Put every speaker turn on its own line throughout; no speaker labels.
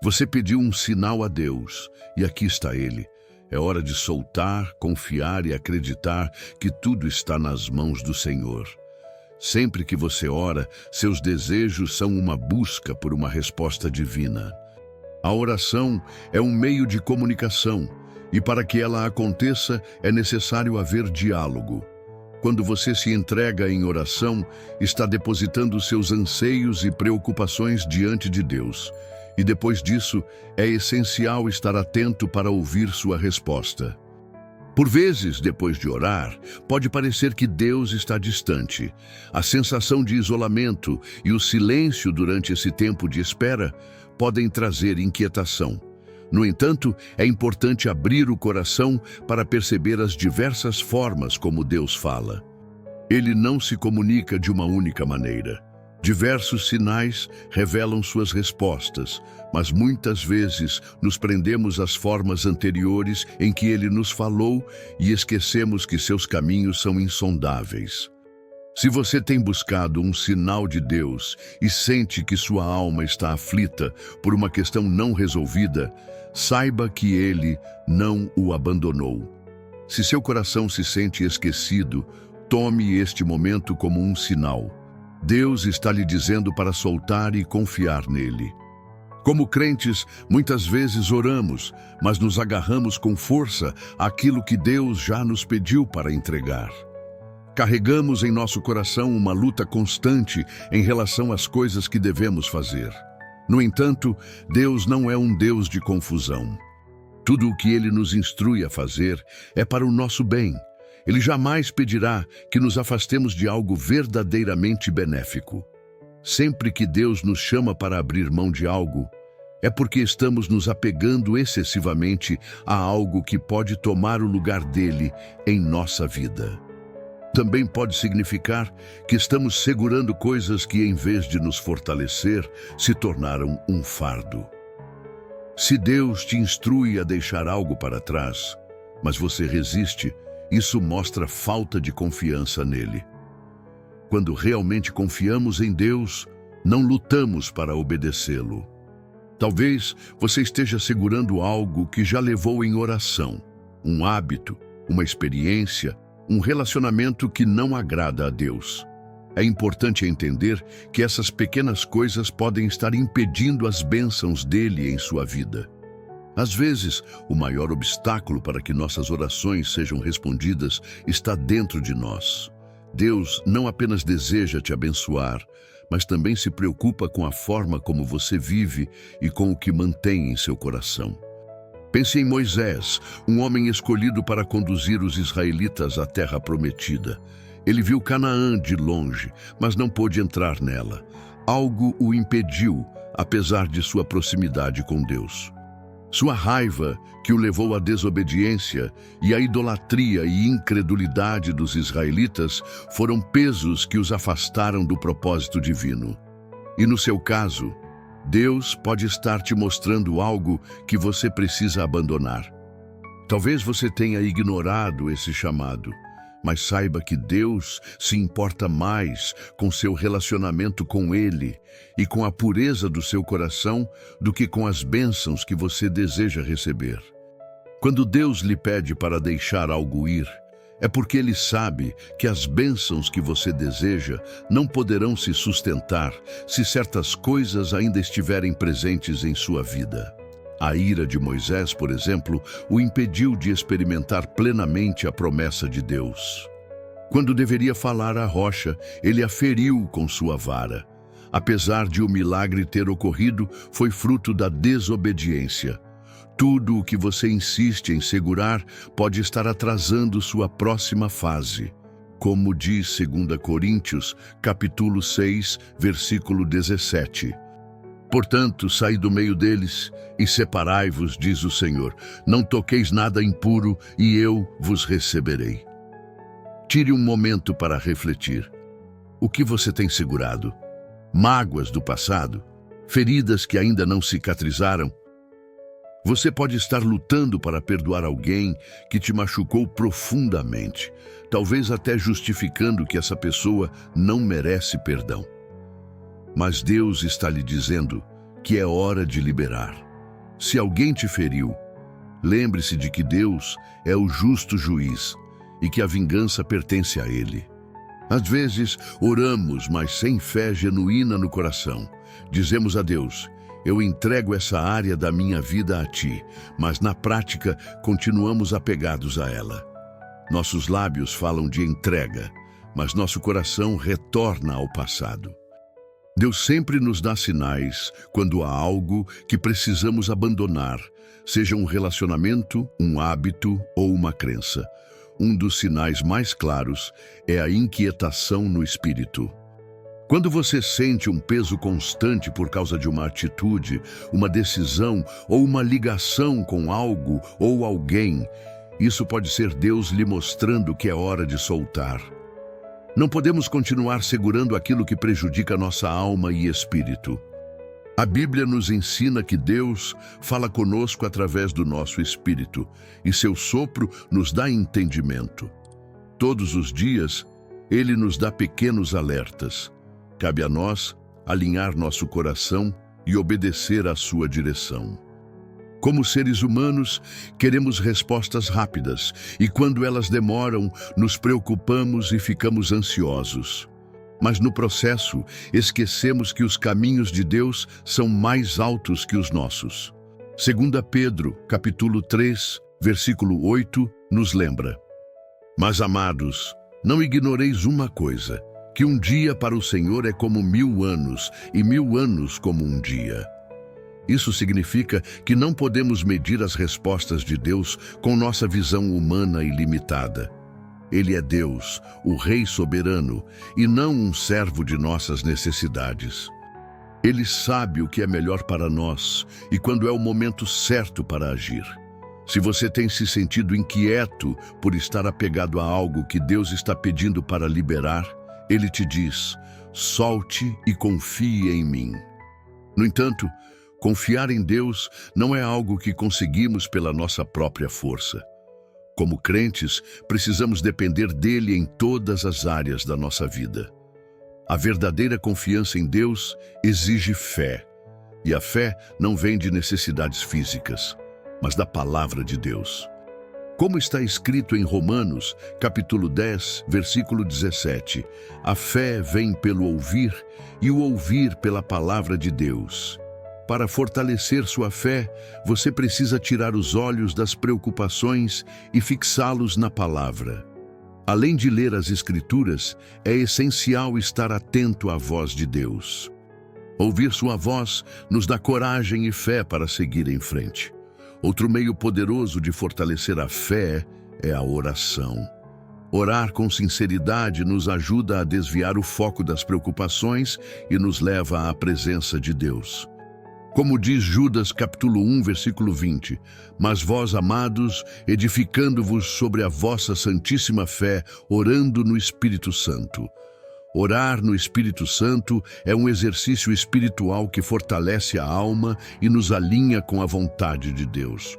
Você pediu um sinal a Deus, e aqui está ele. É hora de soltar, confiar e acreditar que tudo está nas mãos do Senhor. Sempre que você ora, seus desejos são uma busca por uma resposta divina. A oração é um meio de comunicação, e para que ela aconteça é necessário haver diálogo. Quando você se entrega em oração, está depositando seus anseios e preocupações diante de Deus. E depois disso, é essencial estar atento para ouvir sua resposta. Por vezes, depois de orar, pode parecer que Deus está distante. A sensação de isolamento e o silêncio durante esse tempo de espera podem trazer inquietação. No entanto, é importante abrir o coração para perceber as diversas formas como Deus fala. Ele não se comunica de uma única maneira. Diversos sinais revelam suas respostas, mas muitas vezes nos prendemos às formas anteriores em que ele nos falou e esquecemos que seus caminhos são insondáveis. Se você tem buscado um sinal de Deus e sente que sua alma está aflita por uma questão não resolvida, saiba que ele não o abandonou. Se seu coração se sente esquecido, tome este momento como um sinal. Deus está lhe dizendo para soltar e confiar nele. Como crentes, muitas vezes oramos, mas nos agarramos com força àquilo que Deus já nos pediu para entregar. Carregamos em nosso coração uma luta constante em relação às coisas que devemos fazer. No entanto, Deus não é um Deus de confusão. Tudo o que Ele nos instrui a fazer é para o nosso bem. Ele jamais pedirá que nos afastemos de algo verdadeiramente benéfico. Sempre que Deus nos chama para abrir mão de algo, é porque estamos nos apegando excessivamente a algo que pode tomar o lugar dele em nossa vida. Também pode significar que estamos segurando coisas que, em vez de nos fortalecer, se tornaram um fardo. Se Deus te instrui a deixar algo para trás, mas você resiste, isso mostra falta de confiança nele. Quando realmente confiamos em Deus, não lutamos para obedecê-lo. Talvez você esteja segurando algo que já levou em oração, um hábito, uma experiência, um relacionamento que não agrada a Deus. É importante entender que essas pequenas coisas podem estar impedindo as bênçãos dele em sua vida. Às vezes, o maior obstáculo para que nossas orações sejam respondidas está dentro de nós. Deus não apenas deseja te abençoar, mas também se preocupa com a forma como você vive e com o que mantém em seu coração. Pense em Moisés, um homem escolhido para conduzir os israelitas à terra prometida. Ele viu Canaã de longe, mas não pôde entrar nela. Algo o impediu, apesar de sua proximidade com Deus. Sua raiva, que o levou à desobediência, e a idolatria e incredulidade dos israelitas foram pesos que os afastaram do propósito divino. E no seu caso, Deus pode estar te mostrando algo que você precisa abandonar. Talvez você tenha ignorado esse chamado, mas saiba que Deus se importa mais com seu relacionamento com Ele e com a pureza do seu coração do que com as bênçãos que você deseja receber. Quando Deus lhe pede para deixar algo ir, é porque Ele sabe que as bênçãos que você deseja não poderão se sustentar se certas coisas ainda estiverem presentes em sua vida. A ira de Moisés, por exemplo, o impediu de experimentar plenamente a promessa de Deus. Quando deveria falar à rocha, ele a feriu com sua vara. Apesar de o milagre ter ocorrido, foi fruto da desobediência. Tudo o que você insiste em segurar pode estar atrasando sua próxima fase. Como diz 2 Coríntios, capítulo 6, versículo 17. Portanto, saí do meio deles e separai-vos, diz o Senhor. Não toqueis nada impuro e eu vos receberei. Tire um momento para refletir. O que você tem segurado? Mágoas do passado? Feridas que ainda não cicatrizaram? Você pode estar lutando para perdoar alguém que te machucou profundamente, talvez até justificando que essa pessoa não merece perdão. Mas Deus está lhe dizendo que é hora de liberar. Se alguém te feriu, lembre-se de que Deus é o justo juiz e que a vingança pertence a Ele. Às vezes, oramos, mas sem fé genuína no coração. Dizemos a Deus: eu entrego essa área da minha vida a Ti, mas na prática continuamos apegados a ela. Nossos lábios falam de entrega, mas nosso coração retorna ao passado. Deus sempre nos dá sinais quando há algo que precisamos abandonar, seja um relacionamento, um hábito ou uma crença. Um dos sinais mais claros é a inquietação no espírito. Quando você sente um peso constante por causa de uma atitude, uma decisão ou uma ligação com algo ou alguém, isso pode ser Deus lhe mostrando que é hora de soltar. Não podemos continuar segurando aquilo que prejudica nossa alma e espírito. A Bíblia nos ensina que Deus fala conosco através do nosso espírito e seu sopro nos dá entendimento. Todos os dias, Ele nos dá pequenos alertas. Cabe a nós alinhar nosso coração e obedecer à sua direção. Como seres humanos, queremos respostas rápidas e quando elas demoram, nos preocupamos e ficamos ansiosos. Mas no processo, esquecemos que os caminhos de Deus são mais altos que os nossos. 2 Pedro, capítulo 3, versículo 8, nos lembra: mas, amados, não ignoreis uma coisa, que um dia para o Senhor é como 1000 anos, e 1000 anos como um dia. Isso significa que não podemos medir as respostas de Deus com nossa visão humana e limitada. Ele é Deus, o Rei soberano, e não um servo de nossas necessidades. Ele sabe o que é melhor para nós e quando é o momento certo para agir. Se você tem se sentido inquieto por estar apegado a algo que Deus está pedindo para liberar, Ele te diz: solte e confie em mim. No entanto, confiar em Deus não é algo que conseguimos pela nossa própria força. Como crentes, precisamos depender dele em todas as áreas da nossa vida. A verdadeira confiança em Deus exige fé. E a fé não vem de necessidades físicas, mas da palavra de Deus. Como está escrito em Romanos, capítulo 10, versículo 17, a fé vem pelo ouvir e o ouvir pela palavra de Deus. Para fortalecer sua fé, você precisa tirar os olhos das preocupações e fixá-los na palavra. Além de ler as Escrituras, é essencial estar atento à voz de Deus. Ouvir sua voz nos dá coragem e fé para seguir em frente. Outro meio poderoso de fortalecer a fé é a oração. Orar com sinceridade nos ajuda a desviar o foco das preocupações e nos leva à presença de Deus. Como diz Judas capítulo 1, versículo 20, mas vós, amados, edificando-vos sobre a vossa santíssima fé, orando no Espírito Santo. Orar no Espírito Santo é um exercício espiritual que fortalece a alma e nos alinha com a vontade de Deus.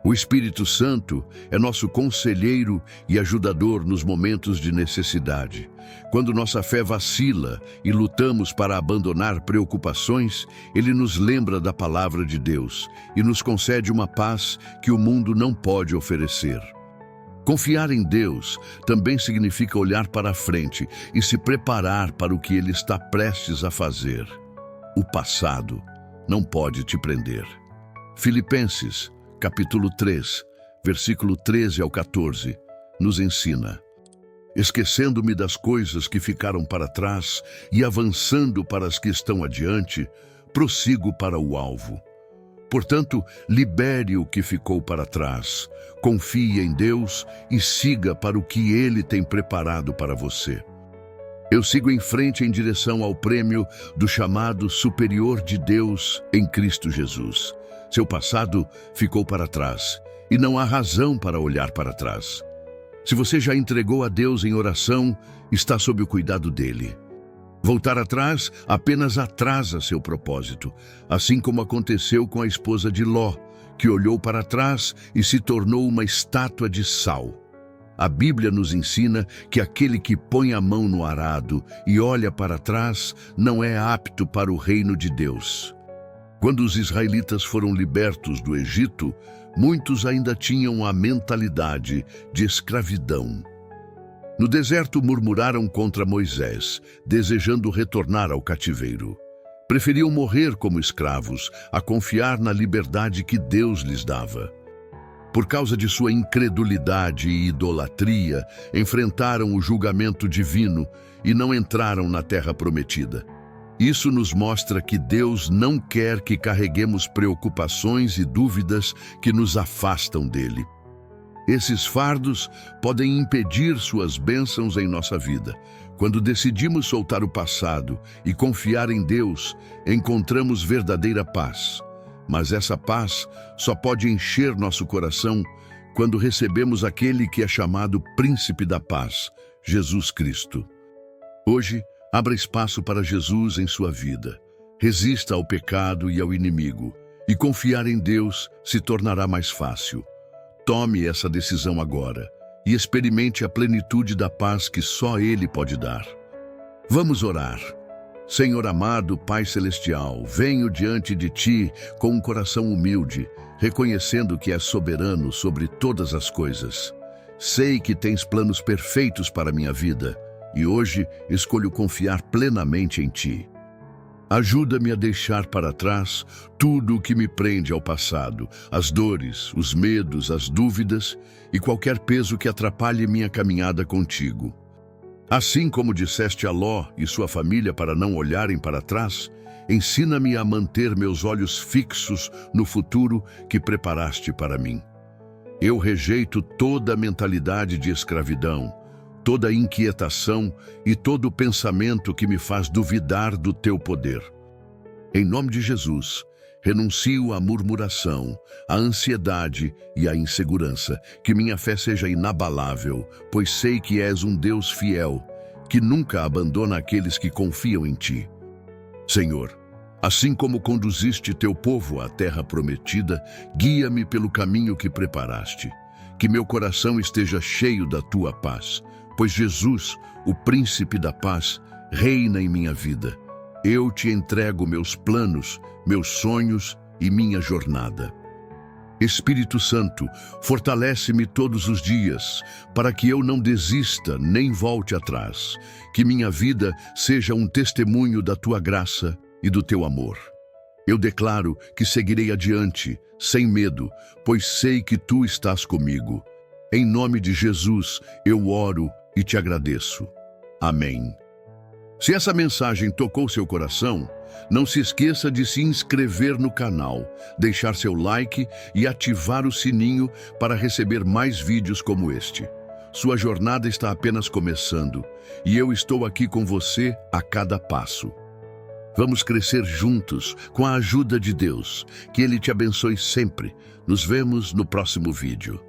O Espírito Santo é nosso conselheiro e ajudador nos momentos de necessidade. Quando nossa fé vacila e lutamos para abandonar preocupações, Ele nos lembra da palavra de Deus e nos concede uma paz que o mundo não pode oferecer. Confiar em Deus também significa olhar para a frente e se preparar para o que Ele está prestes a fazer. O passado não pode te prender. Filipenses, capítulo 3, versículo 13 ao 14, nos ensina: esquecendo-me das coisas que ficaram para trás e avançando para as que estão adiante, prossigo para o alvo. Portanto, libere o que ficou para trás, confie em Deus e siga para o que Ele tem preparado para você. Eu sigo em frente em direção ao prêmio do chamado superior de Deus em Cristo Jesus. Seu passado ficou para trás e não há razão para olhar para trás. Se você já entregou a Deus em oração, está sob o cuidado dele. Voltar atrás apenas atrasa seu propósito, assim como aconteceu com a esposa de Ló, que olhou para trás e se tornou uma estátua de sal. A Bíblia nos ensina que aquele que põe a mão no arado e olha para trás não é apto para o reino de Deus. Quando os israelitas foram libertos do Egito, muitos ainda tinham a mentalidade de escravidão. No deserto murmuraram contra Moisés, desejando retornar ao cativeiro. Preferiam morrer como escravos a confiar na liberdade que Deus lhes dava. Por causa de sua incredulidade e idolatria, enfrentaram o julgamento divino e não entraram na terra prometida. Isso nos mostra que Deus não quer que carreguemos preocupações e dúvidas que nos afastam dele. Esses fardos podem impedir suas bênçãos em nossa vida. Quando decidimos soltar o passado e confiar em Deus, encontramos verdadeira paz. Mas essa paz só pode encher nosso coração quando recebemos aquele que é chamado Príncipe da Paz, Jesus Cristo. Hoje, abra espaço para Jesus em sua vida. Resista ao pecado e ao inimigo, e confiar em Deus se tornará mais fácil. Tome essa decisão agora e experimente a plenitude da paz que só Ele pode dar. Vamos orar. Senhor amado, Pai Celestial, venho diante de Ti com um coração humilde, reconhecendo que és soberano sobre todas as coisas. Sei que tens planos perfeitos para a minha vida e hoje escolho confiar plenamente em Ti. Ajuda-me a deixar para trás tudo o que me prende ao passado, as dores, os medos, as dúvidas e qualquer peso que atrapalhe minha caminhada contigo. Assim como disseste a Ló e sua família para não olharem para trás, ensina-me a manter meus olhos fixos no futuro que preparaste para mim. Eu rejeito toda a mentalidade de escravidão, toda a inquietação e todo o pensamento que me faz duvidar do teu poder. Em nome de Jesus, renuncio à murmuração, à ansiedade e à insegurança, que minha fé seja inabalável, pois sei que és um Deus fiel, que nunca abandona aqueles que confiam em Ti. Senhor, assim como conduziste teu povo à terra prometida, guia-me pelo caminho que preparaste. Que meu coração esteja cheio da Tua paz, pois Jesus, o Príncipe da Paz, reina em minha vida. Eu Te entrego meus planos, meus sonhos e minha jornada. Espírito Santo, fortalece-me todos os dias, para que eu não desista nem volte atrás. Que minha vida seja um testemunho da Tua graça e do Teu amor. Eu declaro que seguirei adiante, sem medo, pois sei que Tu estás comigo. Em nome de Jesus, eu oro e Te agradeço. Amém. Se essa mensagem tocou seu coração, não se esqueça de se inscrever no canal, deixar seu like e ativar o sininho para receber mais vídeos como este. Sua jornada está apenas começando e eu estou aqui com você a cada passo. Vamos crescer juntos com a ajuda de Deus. Que Ele te abençoe sempre. Nos vemos no próximo vídeo.